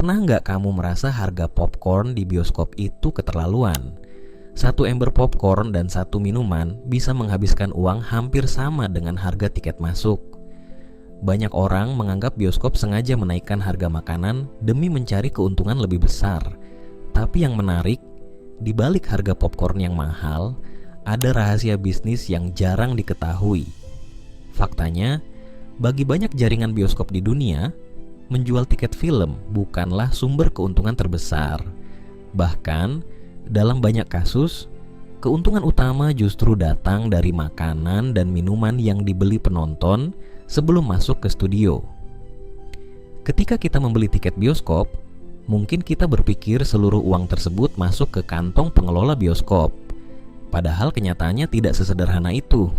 Pernah nggak kamu merasa harga popcorn di bioskop itu keterlaluan? Satu ember popcorn dan satu minuman bisa menghabiskan uang hampir sama dengan harga tiket masuk. Banyak orang menganggap bioskop sengaja menaikkan harga makanan demi mencari keuntungan lebih besar. Tapi yang menarik, di balik harga popcorn yang mahal, ada rahasia bisnis yang jarang diketahui. Faktanya, bagi banyak jaringan bioskop di dunia, menjual tiket film bukanlah sumber keuntungan terbesar. Bahkan, dalam banyak kasus, keuntungan utama justru datang dari makanan dan minuman yang dibeli penonton sebelum masuk ke studio. Ketika kita membeli tiket bioskop, mungkin kita berpikir seluruh uang tersebut masuk ke kantong pengelola bioskop. Padahal kenyataannya tidak sesederhana itu.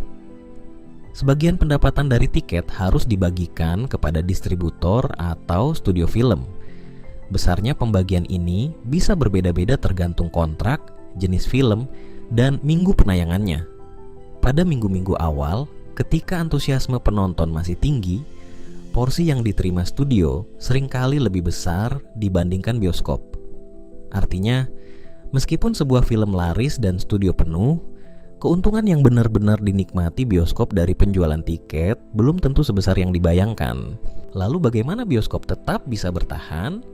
Sebagian pendapatan dari tiket harus dibagikan kepada distributor atau studio film. Besarnya pembagian ini bisa berbeda-beda tergantung kontrak, jenis film, dan minggu penayangannya. Pada minggu-minggu awal, ketika antusiasme penonton masih tinggi, porsi yang diterima studio seringkali lebih besar dibandingkan bioskop. Artinya, meskipun sebuah film laris dan studio penuh, keuntungan yang benar-benar dinikmati bioskop dari penjualan tiket belum tentu sebesar yang dibayangkan. Lalu bagaimana bioskop tetap bisa bertahan?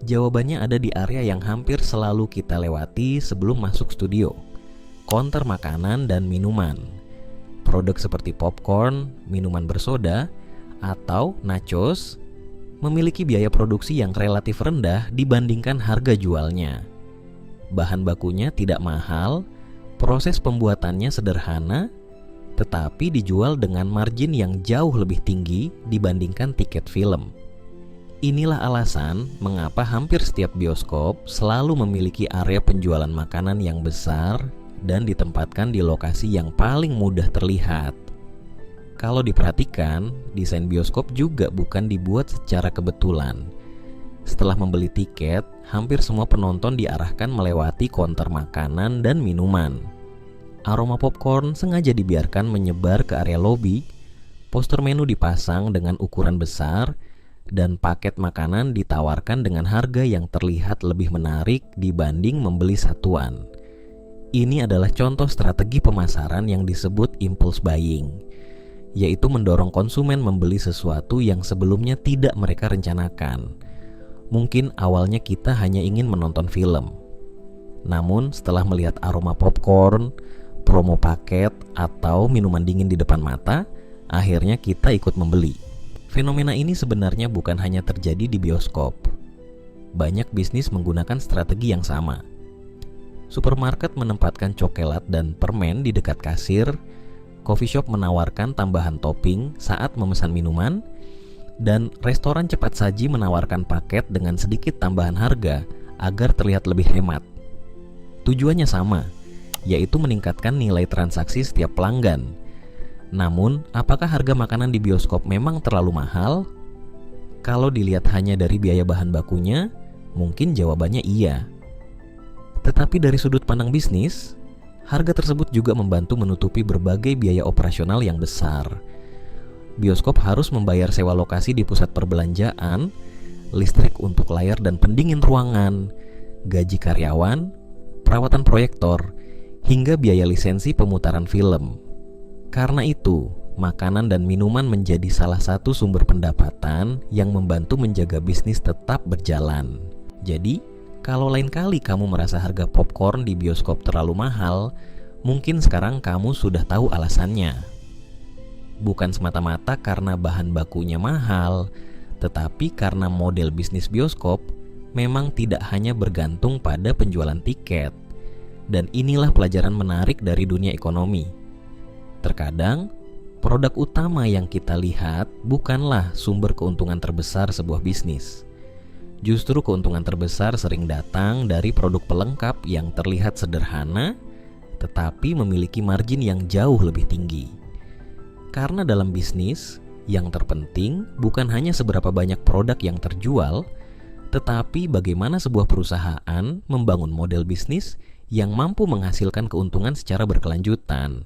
Jawabannya ada di area yang hampir selalu kita lewati sebelum masuk studio. Counter makanan dan minuman. Produk seperti popcorn, minuman bersoda, atau nachos memiliki biaya produksi yang relatif rendah dibandingkan harga jualnya. Bahan bakunya tidak mahal, proses pembuatannya sederhana, tetapi dijual dengan margin yang jauh lebih tinggi dibandingkan tiket film. Inilah alasan mengapa hampir setiap bioskop selalu memiliki area penjualan makanan yang besar dan ditempatkan di lokasi yang paling mudah terlihat. Kalau diperhatikan, desain bioskop juga bukan dibuat secara kebetulan. Setelah membeli tiket, hampir semua penonton diarahkan melewati counter makanan dan minuman. Aroma popcorn sengaja dibiarkan menyebar ke area lobi, poster menu dipasang dengan ukuran besar, dan paket makanan ditawarkan dengan harga yang terlihat lebih menarik dibanding membeli satuan. Ini adalah contoh strategi pemasaran yang disebut impulse buying, yaitu mendorong konsumen membeli sesuatu yang sebelumnya tidak mereka rencanakan. Mungkin awalnya kita hanya ingin menonton film, namun setelah melihat aroma popcorn, promo paket, atau minuman dingin di depan mata, akhirnya kita ikut membeli. Fenomena ini sebenarnya bukan hanya terjadi di bioskop. Banyak bisnis menggunakan strategi yang sama. Supermarket menempatkan coklat dan permen di dekat kasir, coffee shop menawarkan tambahan topping saat memesan minuman, dan restoran cepat saji menawarkan paket dengan sedikit tambahan harga agar terlihat lebih hemat. Tujuannya sama, yaitu meningkatkan nilai transaksi setiap pelanggan. Namun, apakah harga makanan di bioskop memang terlalu mahal? Kalau dilihat hanya dari biaya bahan bakunya, mungkin jawabannya iya. Tetapi dari sudut pandang bisnis, harga tersebut juga membantu menutupi berbagai biaya operasional yang besar. Bioskop harus membayar sewa lokasi di pusat perbelanjaan, listrik untuk layar dan pendingin ruangan, gaji karyawan, perawatan proyektor, hingga biaya lisensi pemutaran film. Karena itu, makanan dan minuman menjadi salah satu sumber pendapatan yang membantu menjaga bisnis tetap berjalan. Jadi, kalau lain kali kamu merasa harga popcorn di bioskop terlalu mahal, mungkin sekarang kamu sudah tahu alasannya. Bukan semata-mata karena bahan bakunya mahal, tetapi karena model bisnis bioskop memang tidak hanya bergantung pada penjualan tiket. Dan inilah pelajaran menarik dari dunia ekonomi. Terkadang, produk utama yang kita lihat bukanlah sumber keuntungan terbesar sebuah bisnis. Justru keuntungan terbesar sering datang dari produk pelengkap yang terlihat sederhana, tetapi memiliki margin yang jauh lebih tinggi. Karena dalam bisnis, yang terpenting bukan hanya seberapa banyak produk yang terjual, tetapi bagaimana sebuah perusahaan membangun model bisnis yang mampu menghasilkan keuntungan secara berkelanjutan.